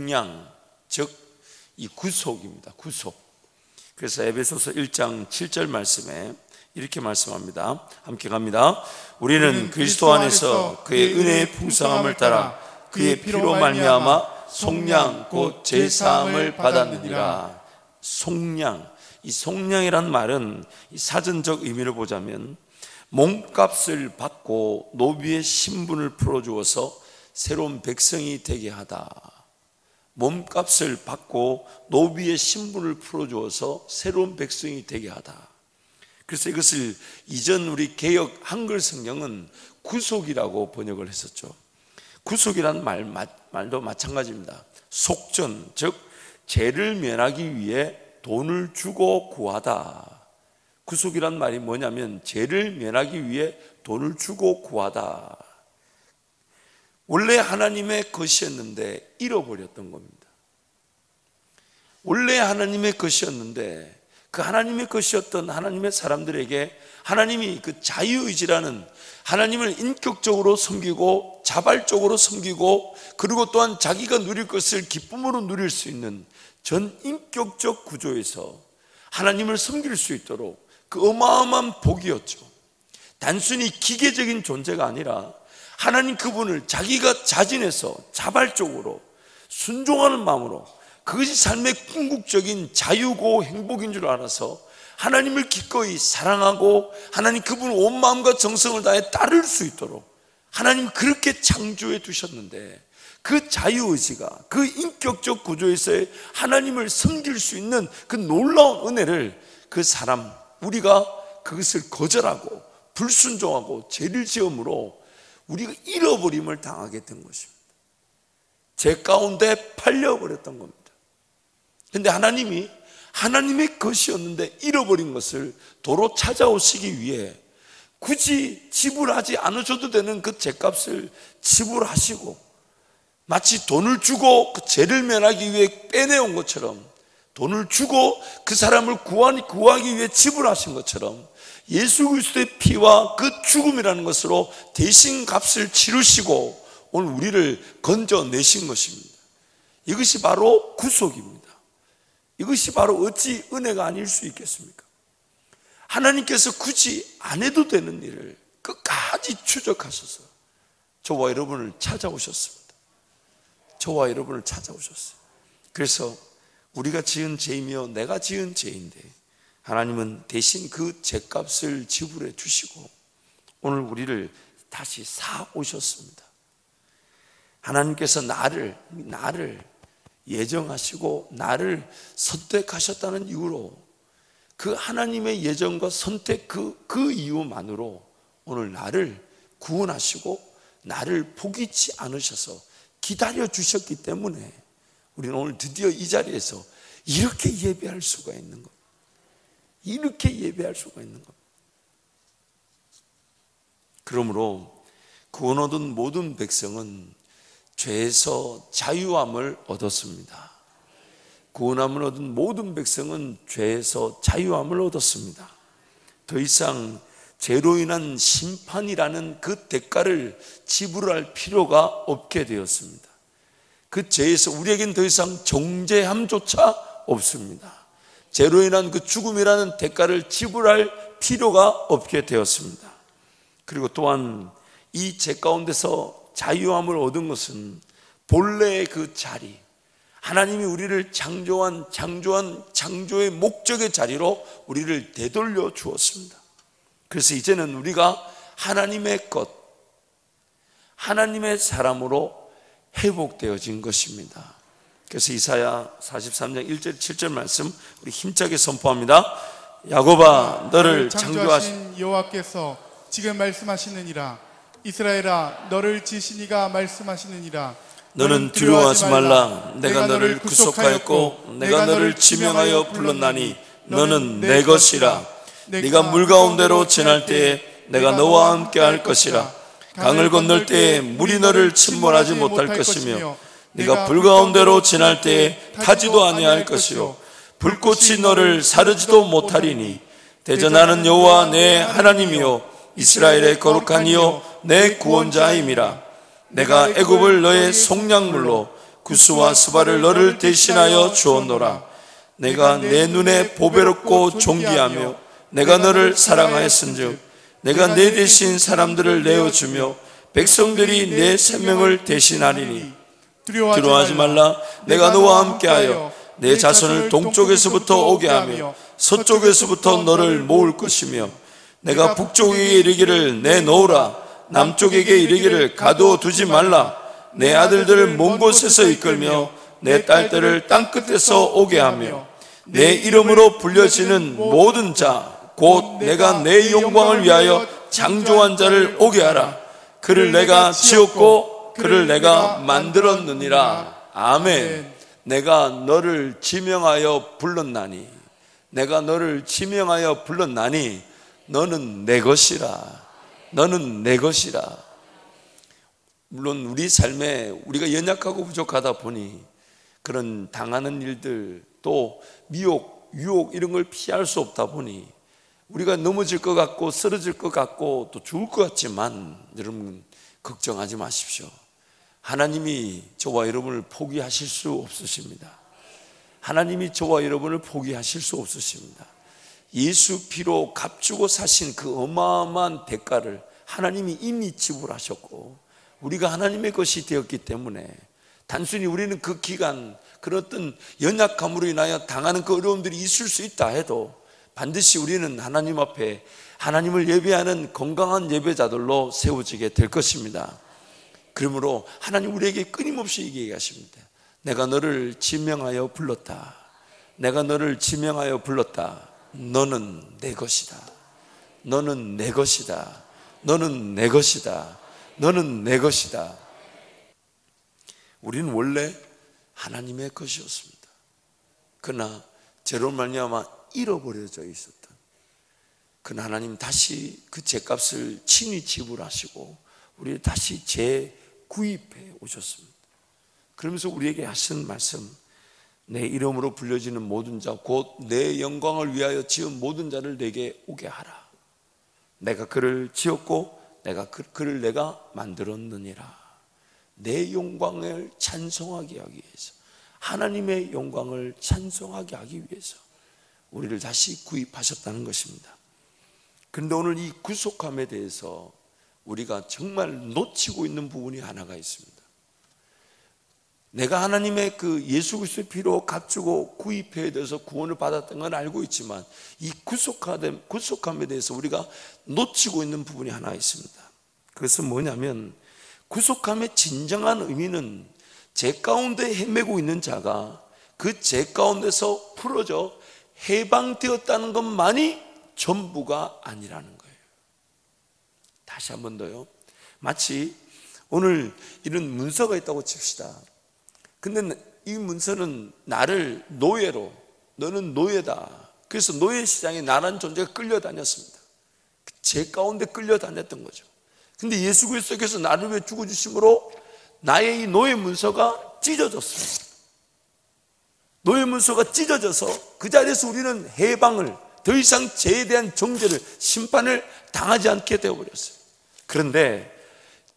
속량, 즉 이 구속입니다. 구속. 그래서 에베소서 1장 7절 말씀에 이렇게 말씀합니다. 함께 갑니다. 우리는 그리스도 안에서 그의 은혜의 풍성함을 따라 그의 피로 말미암아 속량 곧 제사함을 받았느니라. 속량, 이 속량이란 말은 이 사전적 의미를 보자면 몸값을 받고 노비의 신분을 풀어주어서 새로운 백성이 되게 하다. 몸값을 받고 노비의 신분을 풀어주어서 새로운 백성이 되게 하다. 그래서 이것을 이전 우리 개역 한글 성경은 구속이라고 번역을 했었죠. 구속이라는 말도 마찬가지입니다. 속전, 즉 죄를 면하기 위해 돈을 주고 구하다. 구속이란 말이 뭐냐면 죄를 면하기 위해 돈을 주고 구하다. 원래 하나님의 것이었는데 잃어버렸던 겁니다. 원래 하나님의 것이었는데 그 하나님의 것이었던 하나님의 사람들에게 하나님이 그 자유의지라는 하나님을 인격적으로 섬기고 자발적으로 섬기고 그리고 또한 자기가 누릴 것을 기쁨으로 누릴 수 있는 전 인격적 구조에서 하나님을 섬길 수 있도록 그 어마어마한 복이었죠. 단순히 기계적인 존재가 아니라 하나님 그분을 자기가 자진해서 자발적으로 순종하는 마음으로 그것이 삶의 궁극적인 자유고 행복인 줄 알아서 하나님을 기꺼이 사랑하고 하나님 그분을 온 마음과 정성을 다해 따를 수 있도록 하나님 그렇게 창조해 두셨는데 그 자유의지가 그 인격적 구조에서의 하나님을 섬길 수 있는 그 놀라운 은혜를 그 사람 우리가 그것을 거절하고 불순종하고 죄를 지음으로 우리가 잃어버림을 당하게 된 것입니다. 죄 가운데 팔려버렸던 겁니다. 그런데 하나님이 하나님의 것이었는데 잃어버린 것을 도로 찾아오시기 위해 굳이 지불하지 않으셔도 되는 그 죄값을 지불하시고 마치 돈을 주고 그 죄를 면하기 위해 빼내온 것처럼 돈을 주고 그 사람을 구하기 위해 지불하신 것처럼 예수 그리스도의 피와 그 죽음이라는 것으로 대신 값을 치르시고 오늘 우리를 건져내신 것입니다. 이것이 바로 구속입니다. 이것이 바로 어찌 은혜가 아닐 수 있겠습니까? 하나님께서 굳이 안 해도 되는 일을 끝까지 추적하셔서 저와 여러분을 찾아오셨습니다. 저와 여러분을 찾아오셨어요. 그래서 우리가 지은 죄이며 내가 지은 죄인데 하나님은 대신 그 죄값을 지불해 주시고 오늘 우리를 다시 사오셨습니다. 하나님께서 나를 예정하시고 나를 선택하셨다는 이유로 그 하나님의 예정과 선택 그 이유만으로 오늘 나를 구원하시고 나를 포기치 않으셔서 기다려 주셨기 때문에 우리는 오늘 드디어 이 자리에서 이렇게 예배할 수가 있는 겁니다. 이렇게 예배할 수가 있는 겁니다. 그러므로 구원 얻은 모든 백성은 죄에서 자유함을 얻었습니다. 구원함을 얻은 모든 백성은 죄에서 자유함을 얻었습니다. 더 이상 죄로 인한 심판이라는 그 대가를 지불할 필요가 없게 되었습니다. 그 죄에서 우리에겐 더 이상 정죄함조차 없습니다. 죄로 인한 그 죽음이라는 대가를 지불할 필요가 없게 되었습니다. 그리고 또한 이 죄 가운데서 자유함을 얻은 것은 본래의 그 자리, 하나님이 우리를 창조한 창조의 목적의 자리로 우리를 되돌려 주었습니다. 그래서 이제는 우리가 하나님의 것, 하나님의 사람으로 회복되어진 것입니다. 그래서 이사야 43장 1절 7절 말씀 우리 힘차게 선포합니다. 야곱아 너를 창조하신 여호와께서 지금 말씀하시느니라. 이스라엘아 너를 지으신 이가 말씀하시느니라. 너는 두려워하지 말라. 내가 너를 구속하였고 내가 너를 지명하여 불렀나니 너는 내 것이라. 네가 물 가운데로 지날 때에 내가 너와 함께 할 것이라. 강을 건널 때에 물이 너를 침몰하지 못할 것이며 네가 불 가운데로 지날 때에 타지도 아니할 것이요 불꽃이 너를 사르지도 못하리니 대저 나는 여호와 내 하나님이요 이스라엘의 거룩한 이요 내 구원자임이라. 내가 애굽을 너의 속량물로 구스와 스바를 너를 대신하여 주었노라. 내가 내 눈에 보배롭고 존귀하며 내가 너를 사랑하였은즉 내가 내 대신 사람들을 내어주며 백성들이 내 생명을 대신하리니 두려워하지 말라. 내가 너와 함께하여 내 자손을 동쪽에서부터 오게 하며 서쪽에서부터 너를 모을 것이며 내가 북쪽에게 이르기를 내놓으라. 남쪽에게 이르기를 가두어 두지 말라. 내 아들들을 먼 곳에서 이끌며 내 딸들을 땅끝에서 오게 하며 내 이름으로 불려지는 모든 자 곧 내가 내 영광을 위하여 창조한 자를 오게 하라. 그를 내가 지었고 그를 내가 만들었느니라. 아멘. 내가 너를 지명하여 불렀나니 내가 너를 지명하여 불렀나니 너는 내 것이라. 너는 내 것이라. 물론 우리 삶에 우리가 연약하고 부족하다 보니 그런 당하는 일들 또 미혹, 유혹 이런 걸 피할 수 없다 보니 우리가 넘어질 것 같고 쓰러질 것 같고 또 죽을 것 같지만 여러분 걱정하지 마십시오. 하나님이 저와 여러분을 포기하실 수 없으십니다. 하나님이 저와 여러분을 포기하실 수 없으십니다. 예수 피로 값주고 사신 그 어마어마한 대가를 하나님이 이미 지불하셨고 우리가 하나님의 것이 되었기 때문에 단순히 우리는 그 기간 그런 어떤 연약함으로 인하여 당하는 그 어려움들이 있을 수 있다 해도 반드시 우리는 하나님 앞에 하나님을 예배하는 건강한 예배자들로 세워지게 될 것입니다. 그러므로 하나님 우리에게 끊임없이 얘기하십니다. 내가 너를 지명하여 불렀다. 내가 너를 지명하여 불렀다. 너는 내 것이다. 너는 내 것이다. 너는 내 것이다. 너는 내 것이다. 우리는 원래 하나님의 것이었습니다. 그러나 죄로 말미암아 잃어버려져 있었던 그러나 하나님 다시 그 죄값을 친히 지불하시고 우리를 다시 재구입해 오셨습니다. 그러면서 우리에게 하신 말씀, 내 이름으로 불려지는 모든 자 곧 내 영광을 위하여 지은 모든 자를 내게 오게 하라. 내가 그를 지었고 그를 내가 만들었느니라. 내 영광을 찬송하게 하기 위해서, 하나님의 영광을 찬송하게 하기 위해서 우리를 다시 구입하셨다는 것입니다. 그런데 오늘 이 구속함에 대해서 우리가 정말 놓치고 있는 부분이 하나가 있습니다. 내가 하나님의 그 예수 그리스도의 피로 값주고 구입해야 돼서 구원을 받았던 건 알고 있지만 이 구속함에 대해서 우리가 놓치고 있는 부분이 하나 있습니다. 그것은 뭐냐면 구속함의 진정한 의미는 죄 가운데 헤매고 있는 자가 그 죄 가운데서 풀어져 해방되었다는 것만이 전부가 아니라는 거예요. 다시 한 번 더요. 마치 오늘 이런 문서가 있다고 칩시다. 근데 이 문서는 나를 노예로, 너는 노예다. 그래서 노예 시장에 나라는 존재가 끌려다녔습니다. 죄 가운데 끌려다녔던 거죠. 근데 예수 그리스도께서 나를 위해 죽어주심으로 나의 이 노예 문서가 찢어졌습니다. 노예 문서가 찢어져서 그 자리에서 우리는 해방을, 더 이상 죄에 대한 정죄를, 심판을 당하지 않게 되어버렸어요. 그런데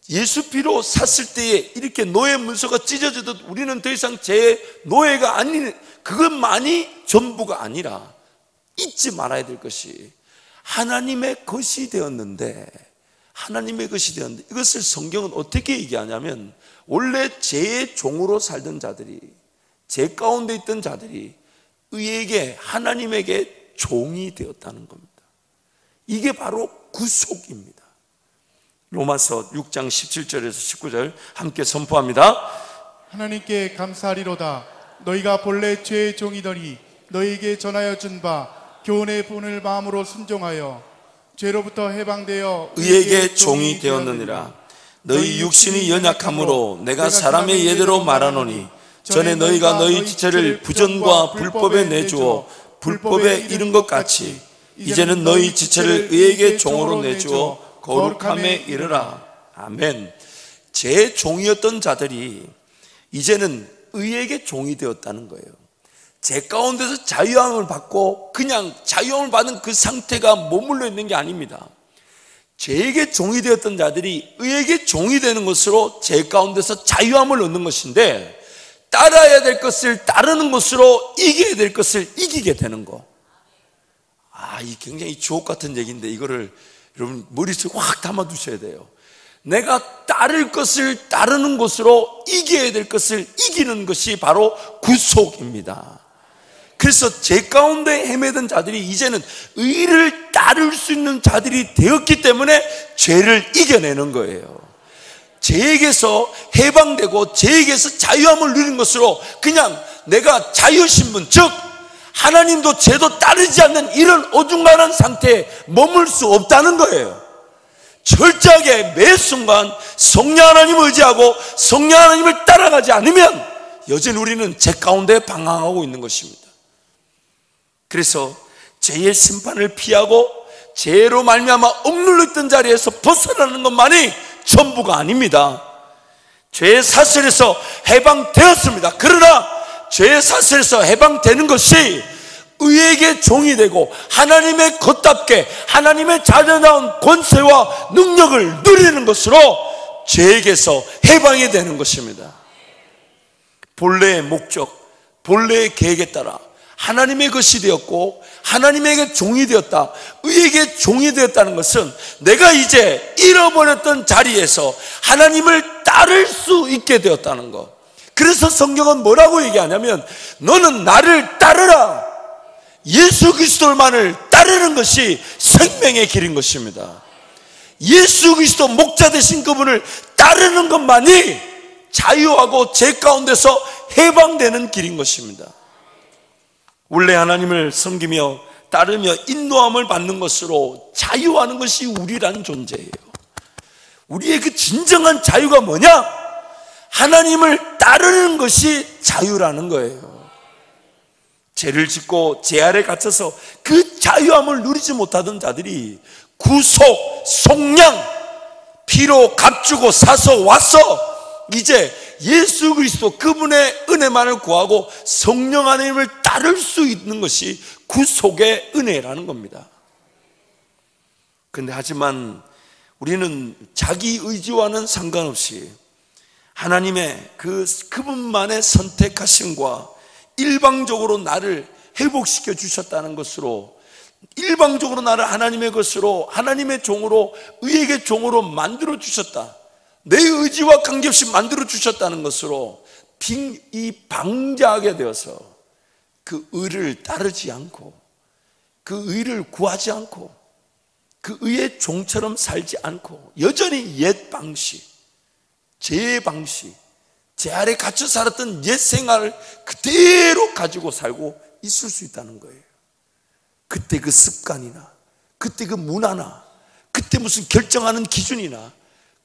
예수 피로 샀을 때에 이렇게 노예 문서가 찢어져도 우리는 더 이상 죄의 노예가 아닌, 그것만이 전부가 아니라 잊지 말아야 될 것이 하나님의 것이 되었는데, 하나님의 것이 되었는데, 이것을 성경은 어떻게 얘기하냐면 원래 죄의 종으로 살던 자들이, 죄 가운데 있던 자들이 의에게, 하나님에게 종이 되었다는 겁니다. 이게 바로 구속입니다. 로마서 6장 17절에서 19절 함께 선포합니다. 하나님께 감사하리로다. 너희가 본래 죄의 종이더니 너희에게 전하여 준 바 교훈의 본을 마음으로 순종하여 죄로부터 해방되어 의에게 종이 되었느니라. 너희 육신이 연약함으로 내가 사람의 예대로 말하노니 전에 너희가 너희 지체를 부전과 불법에 내주어 불법에 이른 것 같이 이제는 너희 지체를 의에게 종으로 내주어 거룩함에 이르라. 아멘. 제 종이었던 자들이 이제는 의에게 종이 되었다는 거예요. 제 가운데서 자유함을 받고 그냥 자유함을 받은 그 상태가 머물러 있는 게 아닙니다. 죄에게 종이 되었던 자들이 의에게 종이 되는 것으로 제 가운데서 자유함을 얻는 것인데, 따라야 될 것을 따르는 것으로 이겨야 될 것을 이기게 되는 거. 이 굉장히 주옥 같은 얘기인데 이거를 여러분 머릿속에 확 담아 두셔야 돼요. 내가 따를 것을 따르는 것으로 이겨야 될 것을 이기는 것이 바로 구속입니다. 그래서 제 가운데 헤매던 자들이 이제는 의를 따를 수 있는 자들이 되었기 때문에 죄를 이겨내는 거예요. 죄에게서 해방되고 죄에게서 자유함을 누리는 것으로 그냥 내가 자유신분, 즉 하나님도 죄도 따르지 않는 이런 어중간한 상태에 머물 수 없다는 거예요. 철저하게 매 순간 성령 하나님을 의지하고 성령 하나님을 따라가지 않으면 여전히 우리는 죄 가운데 방황하고 있는 것입니다. 그래서 죄의 심판을 피하고 죄로 말미암아 억눌려 있던 자리에서 벗어나는 것만이 전부가 아닙니다. 죄의 사슬에서 해방되었습니다. 그러나 죄의 사슬에서 해방되는 것이 의에게 종이 되고 하나님의 것답게 하나님의 자녀다운 권세와 능력을 누리는 것으로 죄에게서 해방이 되는 것입니다. 본래의 목적, 본래의 계획에 따라 하나님의 것이 되었고 하나님에게 종이 되었다. 의에게 종이 되었다는 것은 내가 이제 잃어버렸던 자리에서 하나님을 따를 수 있게 되었다는 것. 그래서 성경은 뭐라고 얘기하냐면 너는 나를 따르라. 예수 그리스도만을 따르는 것이 생명의 길인 것입니다. 예수 그리스도 목자 되신 그분을 따르는 것만이 자유하고 죄 가운데서 해방되는 길인 것입니다. 원래 하나님을 섬기며 따르며 인도함을 받는 것으로 자유하는 것이 우리라는 존재예요. 우리의 그 진정한 자유가 뭐냐? 하나님을 따르는 것이 자유라는 거예요. 죄를 짓고 죄 아래 갇혀서 그 자유함을 누리지 못하던 자들이 구속, 속량, 피로 값주고 사서 와서 이제 예수 그리스도 그분의 은혜만을 구하고 성령 하나님을 따를 수 있는 것이 구속의 은혜라는 겁니다. 그런데 하지만 우리는 자기 의지와는 상관없이 하나님의 그분만의 선택하심과 일방적으로 나를 회복시켜 주셨다는 것으로, 일방적으로 나를 하나님의 것으로, 하나님의 종으로, 의에게 종으로 만들어 주셨다, 내 의지와 관계없이 만들어 주셨다는 것으로 이 방자하게 되어서 그 의를 따르지 않고 그 의를 구하지 않고 그 의의 종처럼 살지 않고 여전히 옛 방식, 제 방식, 제 아래 갇혀 살았던 옛 생활을 그대로 가지고 살고 있을 수 있다는 거예요. 그때 그 습관이나 그때 그 문화나 그때 무슨 결정하는 기준이나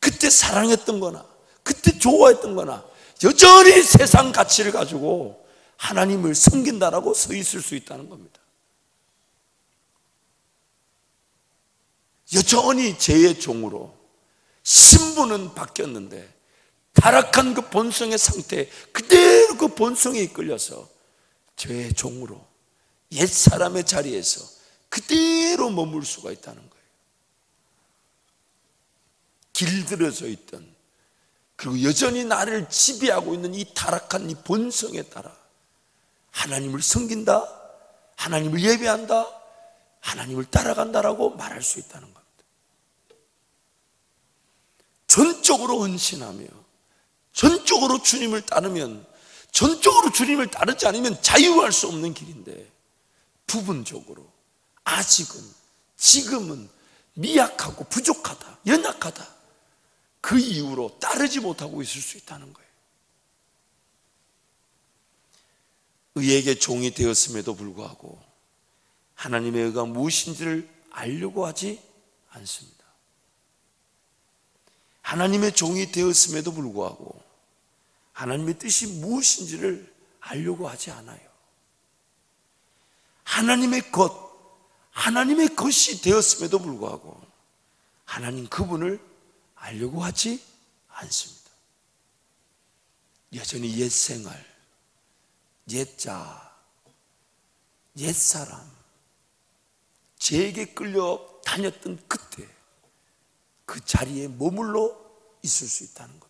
그때 사랑했던 거나 그때 좋아했던 거나 여전히 세상 가치를 가지고 하나님을 섬긴다라고 서 있을 수 있다는 겁니다. 여전히 죄의 종으로 신분은 바뀌었는데 타락한 그 본성의 상태에 그대로 그 본성에 이끌려서 죄의 종으로 옛사람의 자리에서 그대로 머물 수가 있다는 거예요. 길들여져 있던, 그리고 여전히 나를 지배하고 있는 이 타락한 이 본성에 따라 하나님을 섬긴다, 하나님을 예배한다, 하나님을 따라간다라고 말할 수 있다는 겁니다. 전적으로 헌신하며 전적으로 주님을 따르면, 전적으로 주님을 따르지 않으면 자유할 수 없는 길인데 부분적으로 아직은, 지금은 미약하고 부족하다, 연약하다, 그 이유로 따르지 못하고 있을 수 있다는 거예요. 의에게 종이 되었음에도 불구하고 하나님의 의가 무엇인지를 알려고 하지 않습니다. 하나님의 종이 되었음에도 불구하고 하나님의 뜻이 무엇인지를 알려고 하지 않아요. 하나님의 것, 하나님의 것이 되었음에도 불구하고 하나님 그분을 알려고 하지 않습니다. 여전히 옛 생활, 옛자, 옛사람, 죄에게 끌려 다녔던 그때 그 자리에 머물러 있을 수 있다는 겁니다.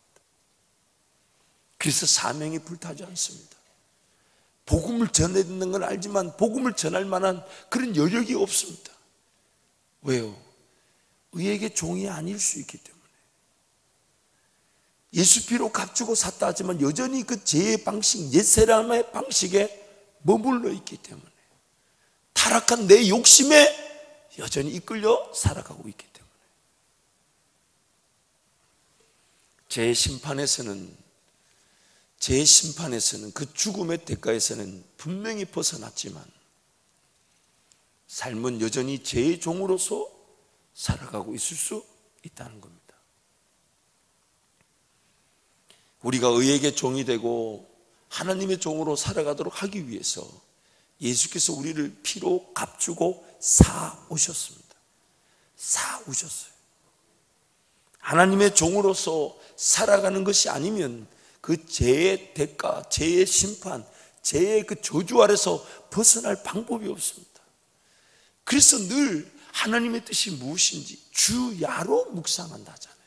그래서 사명이 불타지 않습니다. 복음을 전해야 되는 건 알지만 복음을 전할 만한 그런 여력이 없습니다. 왜요? 의에게 종이 아닐 수 있기 때문에. 예수 피로 값주고 샀다 하지만 여전히 그 죄의 방식, 옛사람의 방식에 머물러 있기 때문에, 타락한 내 욕심에 여전히 이끌려 살아가고 있기 때문에, 죄의 심판에서는 그 죽음의 대가에서는 분명히 벗어났지만 삶은 여전히 죄의 종으로서 살아가고 있을 수 있다는 겁니다. 우리가 의에게 종이 되고 하나님의 종으로 살아가도록 하기 위해서 예수께서 우리를 피로 값주고 사오셨습니다. 사오셨어요. 하나님의 종으로서 살아가는 것이 아니면 그 죄의 대가, 죄의 심판, 죄의 그 저주 아래서 벗어날 방법이 없습니다. 그래서 늘 하나님의 뜻이 무엇인지 주야로 묵상한다 하잖아요.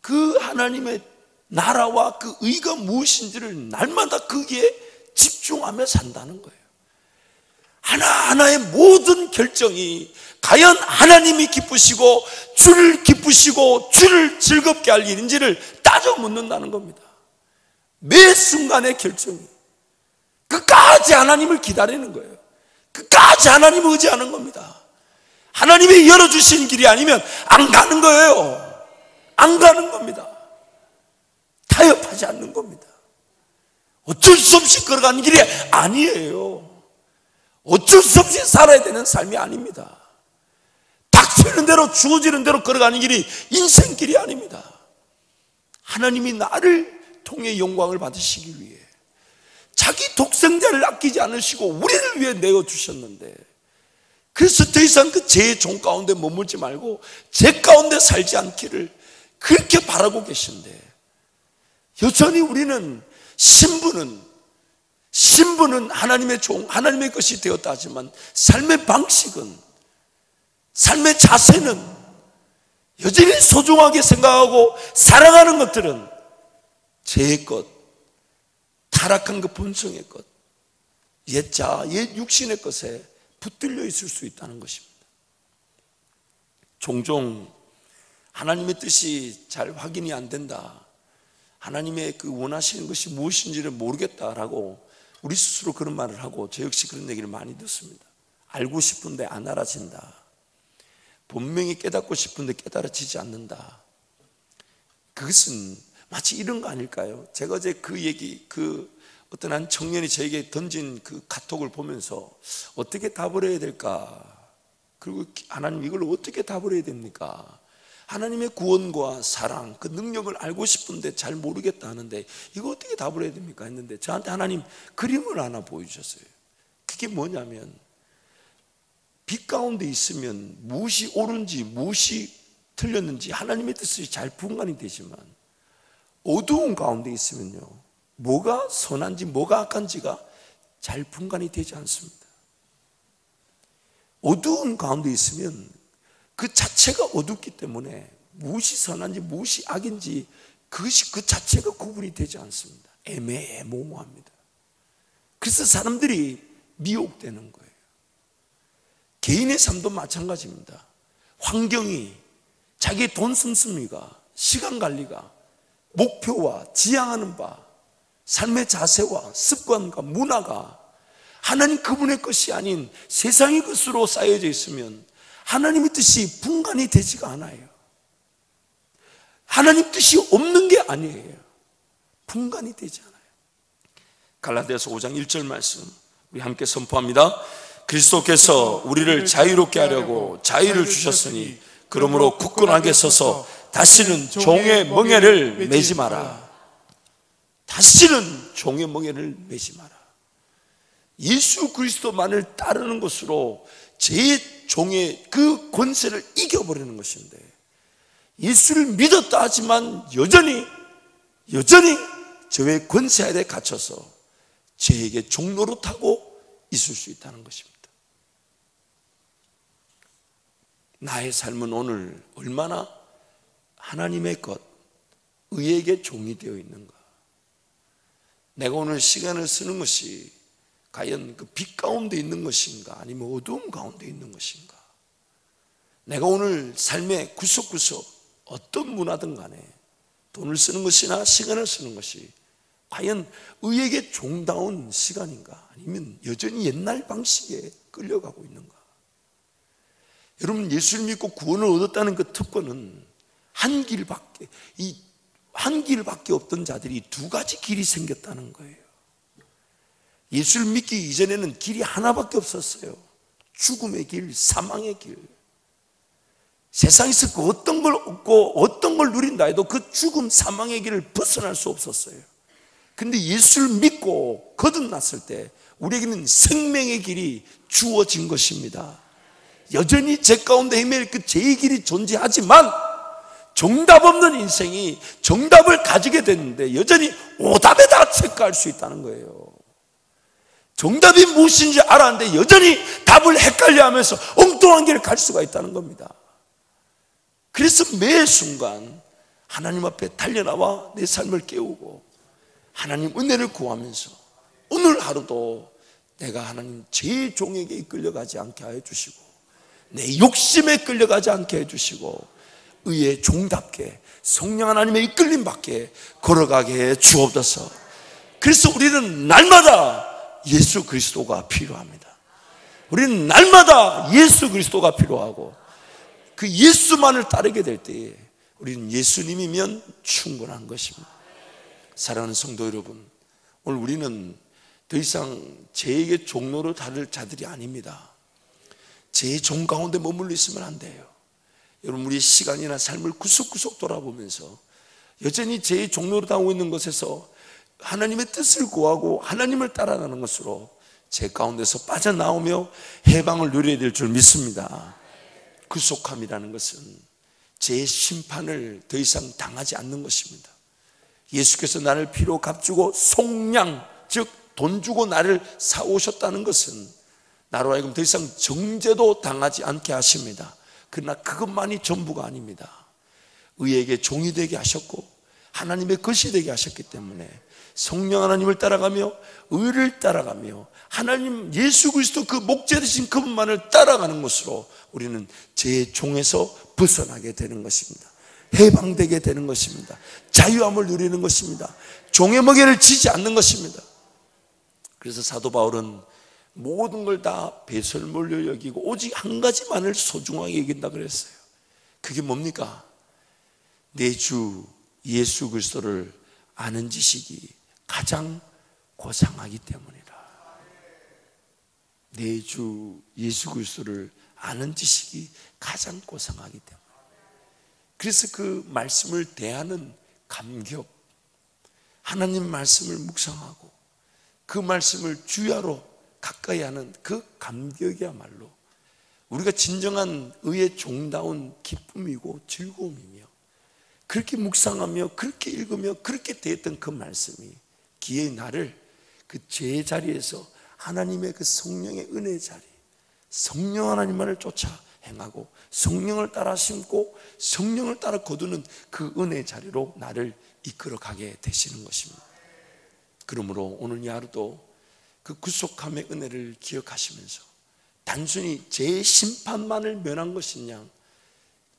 그 하나님의 나라와 그 의가 무엇인지를 날마다 거기에 집중하며 산다는 거예요. 하나하나의 모든 결정이 과연 하나님이 기쁘시고 주를 기쁘시고 주를 즐겁게 할 일인지를 따져 묻는다는 겁니다. 매 순간의 결정이 끝까지 하나님을 기다리는 거예요. 끝까지 하나님을 의지하는 겁니다. 하나님이 열어주신 길이 아니면 안 가는 거예요. 안 가는 겁니다. 타협하지 않는 겁니다. 어쩔 수 없이 걸어가는 길이 아니에요. 어쩔 수 없이 살아야 되는 삶이 아닙니다. 닥치는 대로 주어지는 대로 걸어가는 길이 인생길이 아닙니다. 하나님이 나를 통해 영광을 받으시기 위해 자기 독생자를 아끼지 않으시고 우리를 위해 내어주셨는데, 그래서 더 이상 그 죄의 종 가운데 머물지 말고 죄 가운데 살지 않기를 그렇게 바라고 계신데, 여전히 우리는 신분은 하나님의 종, 하나님의 것이 되었다 하지만 삶의 방식은, 삶의 자세는 여전히 소중하게 생각하고 사랑하는 것들은 죄의 것, 타락한 그 본성의 것, 옛 육신의 것에 붙들려 있을 수 있다는 것입니다. 종종 하나님의 뜻이 잘 확인이 안 된다, 하나님의 그 원하시는 것이 무엇인지를 모르겠다라고 우리 스스로 그런 말을 하고, 저 역시 그런 얘기를 많이 듣습니다. 알고 싶은데 안 알아진다. 분명히 깨닫고 싶은데 깨달아지지 않는다. 그것은 마치 이런 거 아닐까요? 제가 어제 어떤 한 청년이 저에게 던진 그 카톡을 보면서 어떻게 답을 해야 될까? 그리고 하나님 이걸 어떻게 답을 해야 됩니까? 하나님의 구원과 사랑, 그 능력을 알고 싶은데 잘 모르겠다 하는데 이거 어떻게 답을 해야 됩니까? 했는데 저한테 하나님 그림을 하나 보여주셨어요. 그게 뭐냐면, 빛 가운데 있으면 무엇이 옳은지 무엇이 틀렸는지 하나님의 뜻이 잘 분간이 되지만, 어두운 가운데 있으면요, 뭐가 선한지 뭐가 악한지가 잘 분간이 되지 않습니다. 어두운 가운데 있으면 그 자체가 어둡기 때문에 무엇이 선한지 무엇이 악인지 그것이 그 자체가 구분이 되지 않습니다. 애매모호합니다. 그래서 사람들이 미혹되는 거예요. 개인의 삶도 마찬가지입니다. 환경이, 자기의 돈 씀씀이가, 시간 관리가, 목표와 지향하는 바, 삶의 자세와 습관과 문화가 하나님 그분의 것이 아닌 세상의 것으로 쌓여져 있으면 하나님의 뜻이 분간이 되지가 않아요. 하나님 뜻이 없는 게 아니에요. 분간이 되지 않아요. 갈라디아서 5장 1절 말씀 우리 함께 선포합니다. 그리스도께서 우리를 자유롭게 하려고 자유를 주셨으니 그러므로 굳건하게 서서 다시는 종의 멍에를 매지 마라. 다시는 종의 멍에를 매지 마라. 예수 그리스도만을 따르는 것으로 제 종의 그 권세를 이겨버리는 것인데, 예수를 믿었다 하지만 여전히 저의 권세 아래 갇혀서 저에게 종노릇하고 있을 수 있다는 것입니다. 나의 삶은 오늘 얼마나 하나님의 것, 의에게 종이 되어 있는가? 내가 오늘 시간을 쓰는 것이 과연 그 빛 가운데 있는 것인가, 아니면 어두움 가운데 있는 것인가? 내가 오늘 삶의 구석구석 어떤 문화든 간에 돈을 쓰는 것이나 시간을 쓰는 것이 과연 의에게 종다운 시간인가, 아니면 여전히 옛날 방식에 끌려가고 있는가? 여러분, 예수를 믿고 구원을 얻었다는 그 특권은 한 길밖에 없던 자들이 두 가지 길이 생겼다는 거예요. 예수를 믿기 이전에는 길이 하나밖에 없었어요. 죽음의 길, 사망의 길. 세상에서 그 어떤 걸 얻고 어떤 걸 누린다 해도 그 죽음, 사망의 길을 벗어날 수 없었어요. 근데 예수를 믿고 거듭났을 때 우리에게는 생명의 길이 주어진 것입니다. 여전히 제 가운데 헤맬 그 제 길이 존재하지만 정답 없는 인생이 정답을 가지게 됐는데 여전히 오답에다 체크할 수 있다는 거예요. 정답이 무엇인지 알았는데 여전히 답을 헷갈려하면서 엉뚱한 길을 갈 수가 있다는 겁니다. 그래서 매 순간 하나님 앞에 달려나와 내 삶을 깨우고 하나님 은혜를 구하면서 오늘 하루도 내가 하나님 제 종에게 이끌려가지 않게 하여 주시고 내 욕심에 끌려가지 않게 해주시고 의의 종답게 성령 하나님의 이끌림 받게 걸어가게 해 주옵소서. 그래서 우리는 날마다 예수 그리스도가 필요합니다. 우리는 날마다 예수 그리스도가 필요하고 그 예수만을 따르게 될 때에 우리는 예수님이면 충분한 것입니다. 사랑하는 성도 여러분, 오늘 우리는 더 이상 제에게 종로로 다를 자들이 아닙니다. 제 종 가운데 머물러 있으면 안 돼요. 여러분, 우리의 시간이나 삶을 구석구석 돌아보면서 여전히 제 종로로 하고 있는 것에서 하나님의 뜻을 구하고 하나님을 따라가는 것으로 제 가운데서 빠져나오며 해방을 누려야 될 줄 믿습니다. 구속함이라는 것은 제 심판을 더 이상 당하지 않는 것입니다. 예수께서 나를 피로 값주고 속량, 즉 돈 주고 나를 사오셨다는 것은 나로 하여금 더 이상 정죄도 당하지 않게 하십니다. 그러나 그것만이 전부가 아닙니다. 의에게 종이 되게 하셨고 하나님의 것이 되게 하셨기 때문에 성령 하나님을 따라가며 의를 따라가며 하나님 예수 그리스도 그 목자 되신 그분만을 따라가는 것으로 우리는 제 종에서 벗어나게 되는 것입니다. 해방되게 되는 것입니다. 자유함을 누리는 것입니다. 종의 멍에를 지지 않는 것입니다. 그래서 사도 바울은 모든 걸 다 배설물로 여기고 오직 한 가지만을 소중하게 여긴다 그랬어요. 그게 뭡니까? 내 주 예수 그리스도를 아는 지식이 가장 고상하기 때문이라. 내 주 예수 그리스도를 아는 지식이 가장 고상하기 때문에. 그래서 그 말씀을 대하는 감격, 하나님 말씀을 묵상하고 그 말씀을 주야로 가까이 하는 그 감격이야말로 우리가 진정한 의의 종다운 기쁨이고 즐거움이며, 그렇게 묵상하며 그렇게 읽으며 그렇게 대했던 그 말씀이 기회의 나를 그 죄의 자리에서 하나님의 그 성령의 은혜의 자리, 성령 하나님만을 쫓아 행하고 성령을 따라 심고 성령을 따라 거두는 그 은혜의 자리로 나를 이끌어 가게 되시는 것입니다. 그러므로 오늘 이 하루도 그 구속함의 은혜를 기억하시면서 단순히 제 심판만을 면한 것이냐,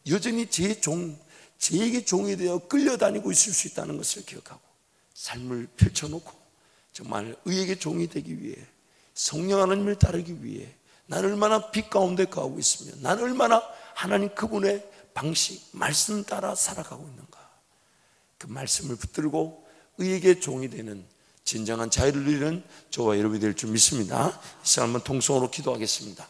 여전히 제에게 종이 되어 끌려다니고 있을 수 있다는 것을 기억하고 삶을 펼쳐놓고 정말 의에게 종이 되기 위해 성령 하나님을 따르기 위해 나는 얼마나 빛 가운데 가고 있으며 나는 얼마나 하나님 그분의 방식, 말씀 따라 살아가고 있는가, 그 말씀을 붙들고 의에게 종이 되는 진정한 자유를 누리는 저와 여러분이 될 줄 믿습니다. 이 시간 한번 통성으로 기도하겠습니다.